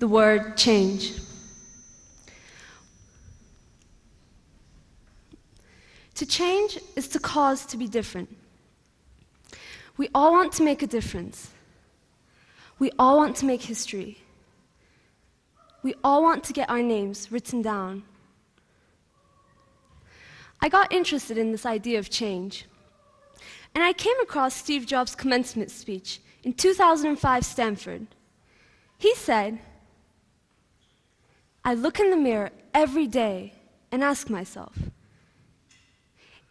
the word change. To change is to cause to be different. We all want to make a difference. We all want to make history. We all want to get our names written down. I got interested in this idea of change, and I came across Steve Jobs' commencement speech in 2005 Stanford. He said, "I look in the mirror every day and ask myself,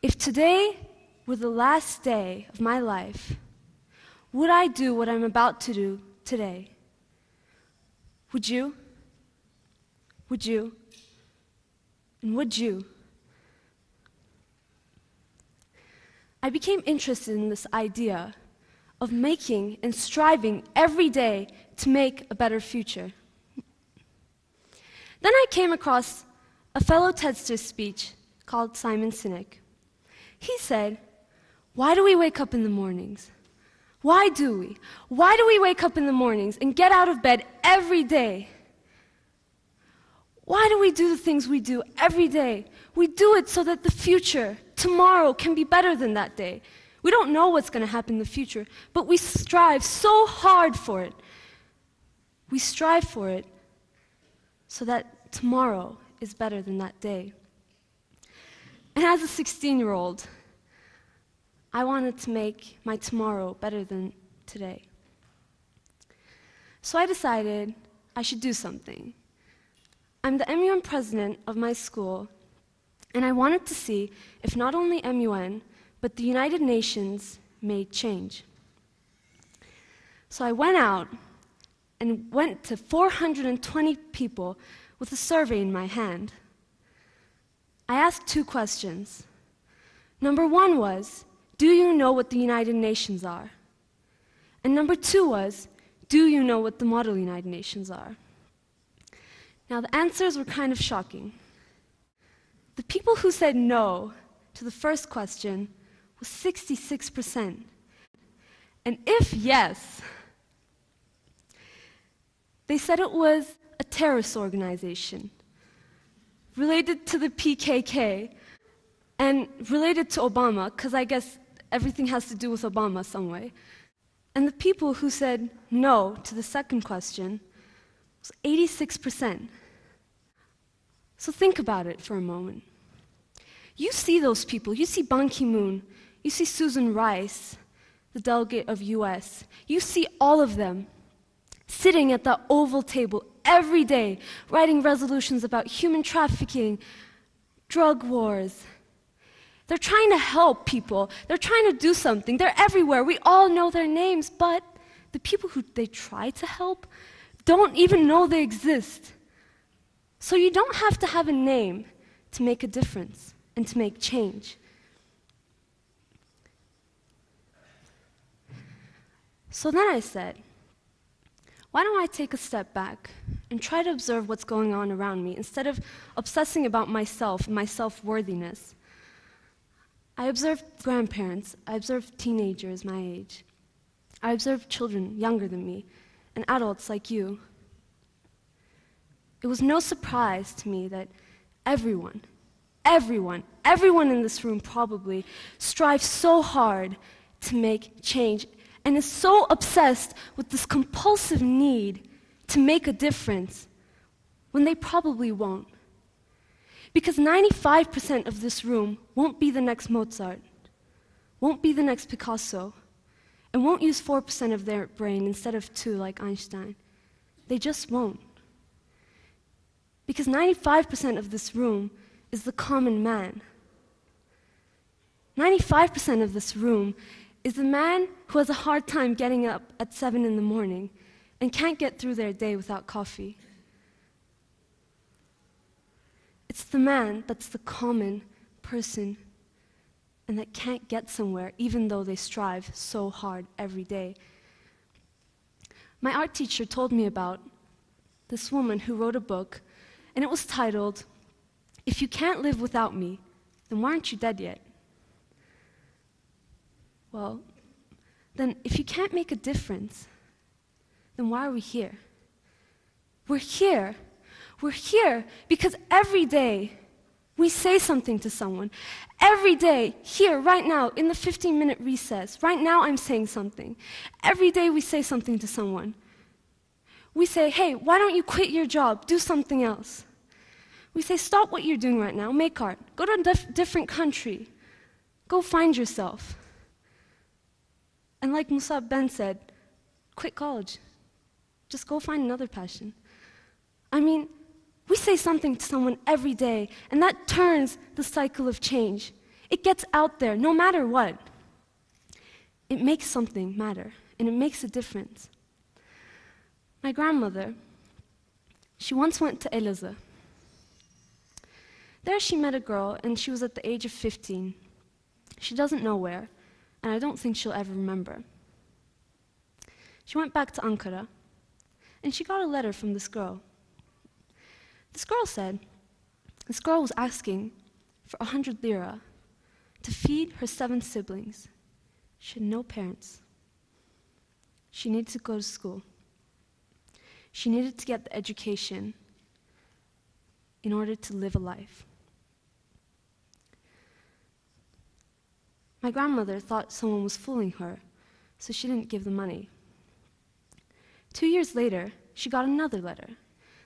if today were the last day of my life, would I do what I'm about to do today? Would you? Would you? And would you?" I became interested in this idea of making and striving every day to make a better future. Then I came across a fellow TEDxYouth speech called Simon Sinek. He said, "Why do we wake up in the mornings? Why do we? Why do we wake up in the mornings and get out of bed every day? Why do we do the things we do every day? We do it so that the future, tomorrow, can be better than that day. We don't know what's going to happen in the future, but we strive so hard for it. We strive for it so that tomorrow is better than that day." And as a 16-year-old, I wanted to make my tomorrow better than today. So I decided I should do something. I'm the MUN president of my school, and I wanted to see if not only MUN, but the United Nations made change. So I went out and went to 420 people with a survey in my hand. I asked 2 questions. Number 1 was, do you know what the United Nations are? And number 2 was, do you know what the Model United Nations are? Now the answers were kind of shocking. The people who said no to the first question was 66%. And if yes, they said it was a terrorist organization related to the PKK and related to Obama, because I guess everything has to do with Obama some way. And the people who said no to the second question was 86%. So think about it for a moment. You see those people. You see Ban Ki-moon. You see Susan Rice, the delegate of US. You see all of them sitting at the Oval Table every day, writing resolutions about human trafficking, drug wars. They're trying to help people. They're trying to do something. They're everywhere. We all know their names, but the people who they try to help don't even know they exist. So you don't have to have a name to make a difference and to make change. So then I said, why don't I take a step back and try to observe what's going on around me instead of obsessing about myself and my self-worthiness? I observed grandparents, I observed teenagers my age, I observed children younger than me, and adults like you. It was no surprise to me that everyone in this room probably strives so hard to make change and is so obsessed with this compulsive need to make a difference when they probably won't. Because 95% of this room won't be the next Mozart, won't be the next Picasso, and won't use 4% of their brain instead of 2 like Einstein. They just won't. Because 95% of this room is the common man. 95% of this room is the man who has a hard time getting up at 7 in the morning and can't get through their day without coffee. It's the man that's the common person and that can't get somewhere even though they strive so hard every day. My art teacher told me about this woman who wrote a book, and it was titled, "If You Can't Live Without Me, Then Why Aren't You Dead Yet?" Well, then if you can't make a difference, then why are we here? We're here. We're here because every day we say something to someone. Every day, here, right now, in the 15-minute recess, right now I'm saying something. Every day we say something to someone. We say, hey, why don't you quit your job, do something else? We say, stop what you're doing right now, make art, go to a different country, go find yourself. And like Musab Ben said, quit college. Just go find another passion. I mean, we say something to someone every day, and that turns the cycle of change. It gets out there, no matter what. It makes something matter, and it makes a difference. My grandmother, she once went to Elazığ. There she met a girl, and she was at the age of 15. She doesn't know where, and I don't think she'll ever remember. She went back to Ankara, and she got a letter from this girl. This girl was asking for 100 lira to feed her 7 siblings. She had no parents. She needed to go to school. She needed to get the education in order to live a life. My grandmother thought someone was fooling her, so she didn't give the money. 2 years later, she got another letter.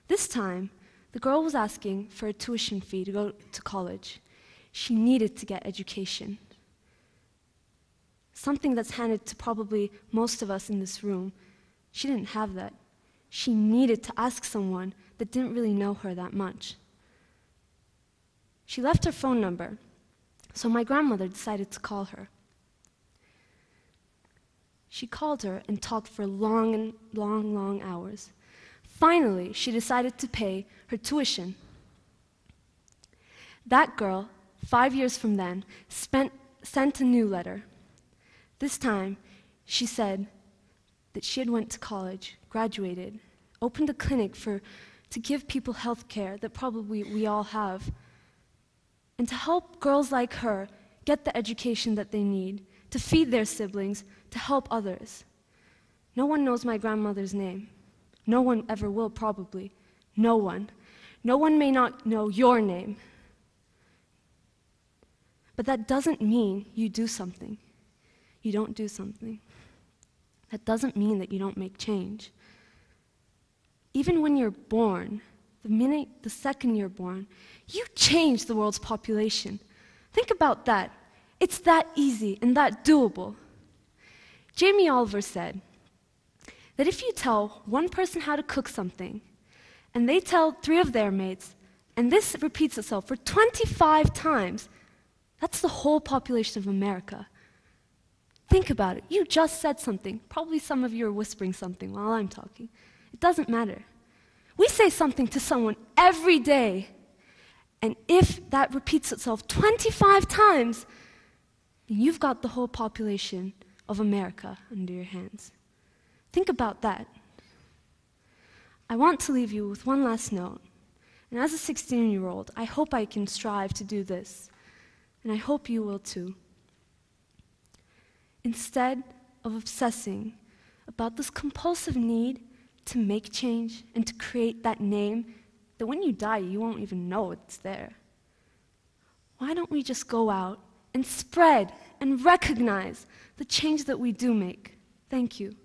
This time, the girl was asking for a tuition fee to go to college. She needed to get education. Something that's handed to probably most of us in this room. She didn't have that. She needed to ask someone that didn't really know her that much. She left her phone number, so my grandmother decided to call her. She called her and talked for long hours. Finally, she decided to pay her tuition. That girl, 5 years from then, sent a new letter. This time, she said that she had went to college, graduated, opened a clinic to give people health care that probably we all have, and to help girls like her get the education that they need, to feed their siblings, to help others. No one knows my grandmother's name. No one ever will, probably. No one. No one may not know your name. But that doesn't mean you do something. You don't do something. That doesn't mean that you don't make change. Even when you're born, the second you're born, you change the world's population. Think about that. It's that easy and that doable. Jamie Oliver said that if you tell one person how to cook something, and they tell 3 of their mates, and this repeats itself for 25 times, that's the whole population of America. Think about it. You just said something. Probably some of you are whispering something while I'm talking. It doesn't matter. We say something to someone every day, and if that repeats itself 25 times, then you've got the whole population of America under your hands. Think about that. I want to leave you with one last note. And as a 16-year-old, I hope I can strive to do this. And I hope you will too. Instead of obsessing about this compulsive need to make change and to create that name that when you die, you won't even know it's there, why don't we just go out and spread and recognize the change that we do make? Thank you.